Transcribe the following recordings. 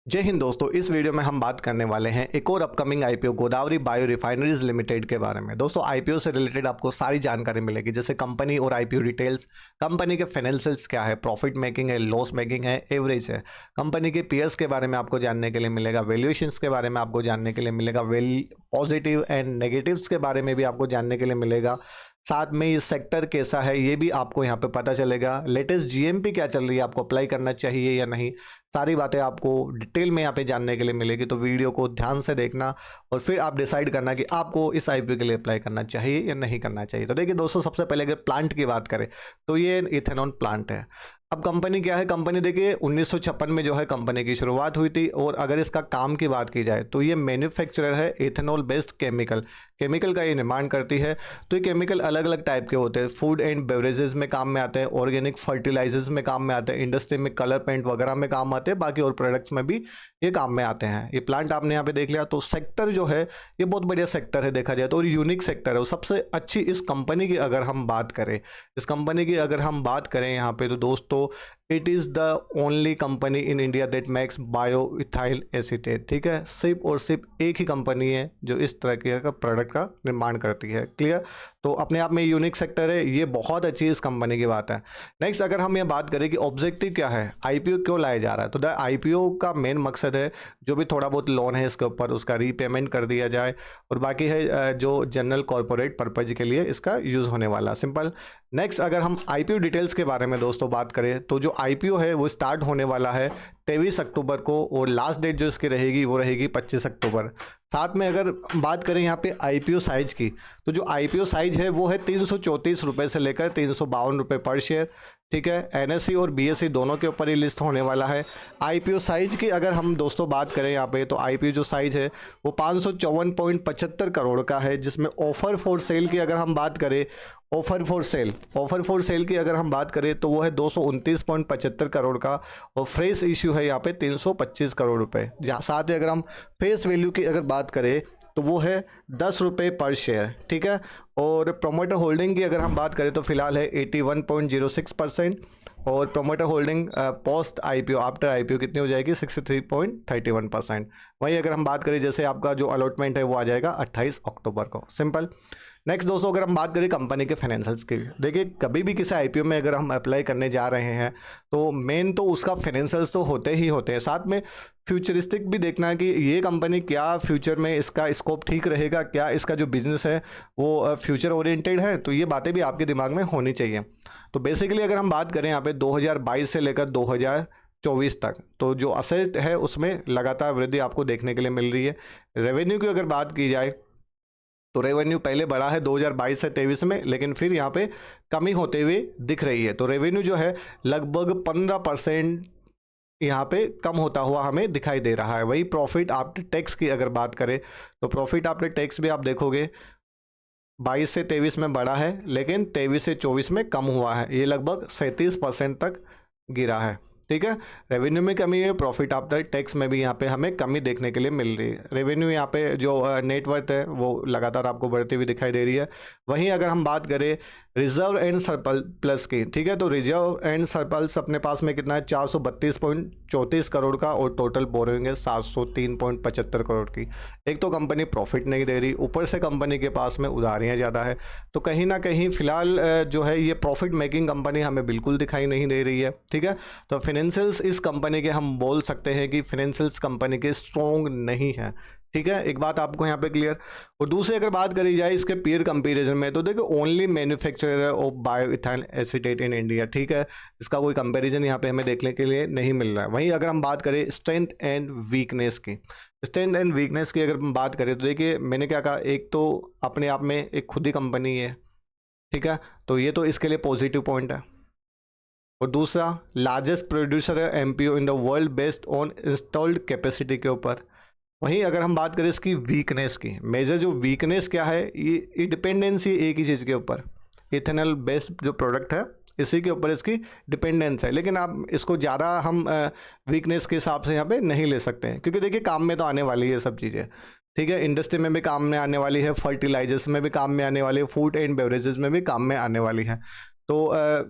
जय हिंद दोस्तों। इस वीडियो में हम बात करने वाले हैं एक और upcoming IPO Godavari bio refineries limited के बारे में। दोस्तों आईपीओ से रिलेटेड आपको सारी जानकारी मिलेगी, जैसे कंपनी और आईपीओ डिटेल्स, कंपनी के फाइनेंशियल्स क्या है, प्रॉफिट मेकिंग है, लॉस मेकिंग है, एवरेज है, कंपनी के पीयर्स के बारे में आपको जानने के लिए मिलेगा, वैल्यूएशंस के बारे में आपको जानने के लिए मिलेगा, पॉजिटिव एंड नेगेटिव्स के बारे में भी आपको जानने के लिए मिलेगा। साथ में ये सेक्टर कैसा है ये भी आपको यहाँ पे पता चलेगा। लेटेस्ट जीएमपी क्या चल रही है, आपको अप्लाई करना चाहिए या नहीं, सारी बातें आपको डिटेल में यहाँ पे जानने के लिए मिलेगी। तो वीडियो को ध्यान से देखना और फिर आप डिसाइड करना कि आपको इस आईपीओ के लिए अप्लाई करना चाहिए या नहीं करना चाहिए। तो देखिए दोस्तों, सबसे पहले अगर प्लांट की बात करें तो ये इथेनॉल प्लांट है। अब कंपनी क्या है, कंपनी देखिए 1956 में जो है कंपनी की शुरुआत हुई थी। और अगर इसका काम की बात की जाए तो ये मैन्युफैक्चरर है इथेनॉल बेस्ड केमिकल का ये निर्माण करती है। तो ये केमिकल अलग अलग टाइप के होते हैं, फूड एंड बेवरेजेस में काम में आते हैं, ऑर्गेनिक फर्टिलाइजर्स में काम में आते हैं, इंडस्ट्री में कलर पेंट वगैरह में काम आते हैं, बाकी और प्रोडक्ट्स में भी ये काम में आते हैं। ये प्लांट आपने यहाँ पे देख लिया। तो सेक्टर जो है ये बहुत बढ़िया सेक्टर है देखा जाए तो, और यूनिक सेक्टर है। सबसे अच्छी इस कंपनी की अगर हम बात करें, यहाँ पे तो दोस्तों it is the only company in India that makes bio ethyl acetate. ठीक है, सिर्फ और सिर्फ एक ही कंपनी है जो इस तरह के का प्रोडक्ट का निर्माण करती है। क्लियर। तो अपने आप में यूनिक सेक्टर है, ये बहुत अच्छी इस कंपनी की बात है। नेक्स्ट अगर हम ये बात करें कि ऑब्जेक्टिव क्या है, आईपीओ क्यों लाया जा रहा है, तो द आईपीओ का मेन मकसद है जो भी थोड़ा बहुत लोन है इसके ऊपर उसका रीपेमेंट कर दिया जाए, और बाकी है जो जनरल कॉरपोरेट पर्पज के लिए इसका यूज़ होने वाला, सिंपल। नेक्स्ट अगर हम आईपीओ डिटेल्स के बारे में दोस्तों बात करें तो जो आईपीओ है वो स्टार्ट होने वाला है 23 अक्टूबर को, और लास्ट डेट जो इसकी रहेगी वो रहेगी 25 अक्टूबर। साथ में अगर बात करें यहाँ पे आईपीओ साइज की, तो जो आईपीओ साइज है वो है 334 रुपये से लेकर 352 रुपये पर शेयर। ठीक है, एनएससी और बीएससी दोनों के ऊपर ही लिस्ट होने वाला है। आईपीओ साइज की अगर हम दोस्तों बात करें यहाँ पे, तो आईपीओ जो साइज है वो 554.75 करोड़ का है, जिसमें ऑफर फॉर सेल की अगर हम बात करें, ऑफर फॉर सेल की अगर हम बात करें तो वो है 229.75 करोड़ का, और फ्रेश इश्यू है यहाँ पे 325 करोड़ रुपए। जहाँ साथ ही अगर हम फेस वैल्यू की अगर बात करें तो वो है 10 रुपये पर शेयर। ठीक है, और प्रोमोटर होल्डिंग की अगर हम बात करें तो फिलहाल है 81.06%, और promoter holding post IPO after IPO कितनी हो जाएगी 63.31%। वहीं अगर हम बात करें जैसे आपका जो अलॉटमेंट है वो आ जाएगा 28 अक्टूबर को, सिंपल। नेक्स्ट दोस्तों अगर हम बात करें कंपनी के फाइनेंशियल्स की, देखिए कभी भी किसी आईपीओ में अगर हम अप्लाई करने जा रहे हैं तो मेन तो उसका फाइनेंशियल्स तो होते ही होते हैं, साथ में फ्यूचरिस्टिक भी देखना है कि ये कंपनी क्या फ्यूचर में इसका स्कोप ठीक रहेगा, क्या इसका जो बिजनेस है वो फ्यूचर ओरिएंटेड है, तो ये बातें भी आपके दिमाग में होनी चाहिए। तो बेसिकली अगर हम बात करें यहाँ पे 2022 से लेकर 2024 तक, तो जो असेट है उसमें लगातार वृद्धि आपको देखने के लिए मिल रही है। रेवेन्यू की अगर बात की जाए तो रेवेन्यू पहले बढ़ा है 2022 से 23 में, लेकिन फिर यहाँ पे कमी होते हुए दिख रही है। तो रेवेन्यू जो है लगभग 15% यहाँ पे कम होता हुआ हमें दिखाई दे रहा है। वही प्रॉफिट आफ्टर टैक्स की अगर बात करें तो प्रॉफिट आफ्टर टैक्स भी आप देखोगे 22 से 23 में बढ़ा है, लेकिन 23 से 24 में कम हुआ है, ये लगभग 37% तक गिरा है। ठीक है, रेवेन्यू में कमी है, प्रॉफिट आफ्टर टैक्स में भी यहाँ पे हमें कमी देखने के लिए मिल रही है। रेवेन्यू यहाँ पे जो नेटवर्थ है वो लगातार आपको बढ़ती हुई दिखाई दे रही है। वहीं अगर हम बात करें रिजर्व एंड सरप्लस की, ठीक है, तो रिजर्व एंड सरप्लस अपने पास में कितना है 432.34 करोड़ का, और टोटल बोरोइंग है 703.75 करोड़ की। एक तो कंपनी प्रॉफिट नहीं दे रही, ऊपर से कंपनी के पास में उधारियाँ ज़्यादा है, तो कहीं ना कहीं फिलहाल जो है ये प्रॉफिट मेकिंग कंपनी हमें बिल्कुल दिखाई नहीं दे रही है। ठीक है, तो फाइनेंशियल्स इस कंपनी के हम बोल सकते हैं कि फाइनेंशियल्स कंपनी के स्ट्रॉन्ग नहीं है। ठीक है, एक बात आपको यहाँ पे क्लियर। और दूसरी अगर बात करी जाए इसके पीयर कंपैरिजन में, तो देखो only manufacturer of bio ethyl acetate in India. ठीक है, इसका कोई कंपैरिजन यहाँ पे हमें देखने के लिए नहीं मिल रहा है। वहीं अगर हम बात करें स्ट्रेंथ एंड वीकनेस की अगर हम बात करें तो देखिए मैंने क्या कहा, एक तो अपने आप में एक खुद ही कंपनी है। ठीक है, तो ये तो इसके लिए पॉजिटिव पॉइंट है। और दूसरा लार्जेस्ट प्रोड्यूसर है MPO in the world based on installed capacity के ऊपर। वहीं अगर हम बात करें इसकी वीकनेस की, मेजर जो वीकनेस क्या है, ये डिपेंडेंसी एक ही चीज़ के ऊपर, इथेनॉल बेस्ड जो प्रोडक्ट है इसी के ऊपर इसकी डिपेंडेंस है। लेकिन आप इसको ज़्यादा हम वीकनेस के हिसाब से यहाँ पे नहीं ले सकते हैं, क्योंकि देखिए काम में तो आने वाली है सब चीज़ें। ठीक है, इंडस्ट्री में भी काम में आने वाली है, फर्टिलाइजर्स में भी काम में आने वाली है, फूड एंड बेवरेजेस में भी काम में आने वाली है। तो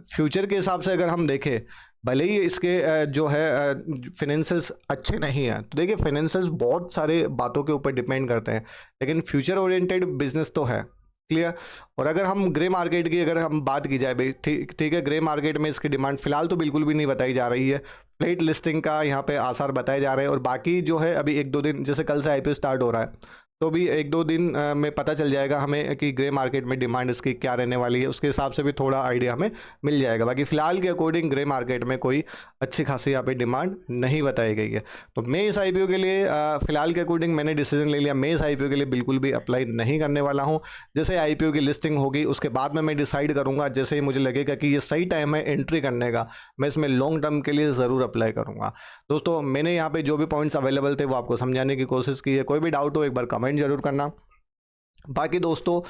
फ्यूचर के हिसाब से अगर हम देखें भले ही इसके जो है फिनेंशियल्स अच्छे नहीं हैं, तो देखिए फाइनेंशियल्स बहुत सारे बातों के ऊपर डिपेंड करते हैं, लेकिन फ्यूचर ओरिएंटेड बिजनेस तो है। क्लियर। और अगर हम ग्रे मार्केट की अगर हम बात की जाए भाई, ठीक ठीक है, ग्रे मार्केट में इसकी डिमांड फिलहाल तो बिल्कुल भी नहीं बताई जा रही है। फ्लेट लिस्टिंग का यहाँ पे आसार बताए जा रहे हैं, और बाकी जो है अभी 1-2 दिन, जैसे कल से आईपीओ स्टार्ट हो रहा है, तो भी 1-2 दिन में पता चल जाएगा हमें कि ग्रे मार्केट में डिमांड इसकी क्या रहने वाली है, उसके हिसाब से भी थोड़ा आइडिया हमें मिल जाएगा। बाकी फ़िलहाल के अकॉर्डिंग ग्रे मार्केट में कोई अच्छी खासी यहाँ पे डिमांड नहीं बताई गई है। तो मैं इस आईपीओ के लिए फ़िलहाल के अकॉर्डिंग मैंने डिसीजन ले लिया, मैं इस आईपीओ के लिए बिल्कुल भी अप्लाई नहीं करने वाला हूँ। जैसे आईपीओ की लिस्टिंग होगी उसके बाद में मैं डिसाइड करूँगा, जैसे ही मुझे लगेगा कि ये सही टाइम है एंट्री करने का, मैं इसमें लॉन्ग टर्म के लिए ज़रूर अप्लाई करूँगा। दोस्तों मैंने यहाँ पे जो भी पॉइंट्स अवेलेबल थे वो आपको समझाने की कोशिश की है। कोई भी डाउट हो एक बार कमेंट जरूर करना। बाकी दोस्तों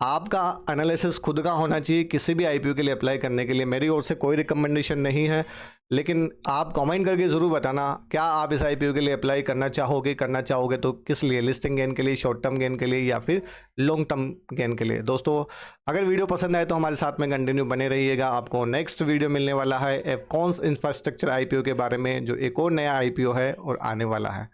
आपका एनालिसिस खुद का होना चाहिए किसी भी आईपीओ के लिए अप्लाई करने के लिए, मेरी ओर से कोई रिकमेंडेशन नहीं है, लेकिन आप कमेंट करके ज़रूर बताना क्या आप इस आईपीओ के लिए अप्लाई करना चाहोगे तो किस लिए, लिस्टिंग गेन के लिए, शॉर्ट टर्म गेन के लिए, या फिर लॉन्ग टर्म गेन के लिए। दोस्तों अगर वीडियो पसंद आए तो हमारे साथ में कंटिन्यू बने रहिएगा। आपको नेक्स्ट वीडियो मिलने वाला है एफकॉन्स इंफ्रास्ट्रक्चर आईपीओ के बारे में, जो एक और नया आईपीओ है और आने वाला है।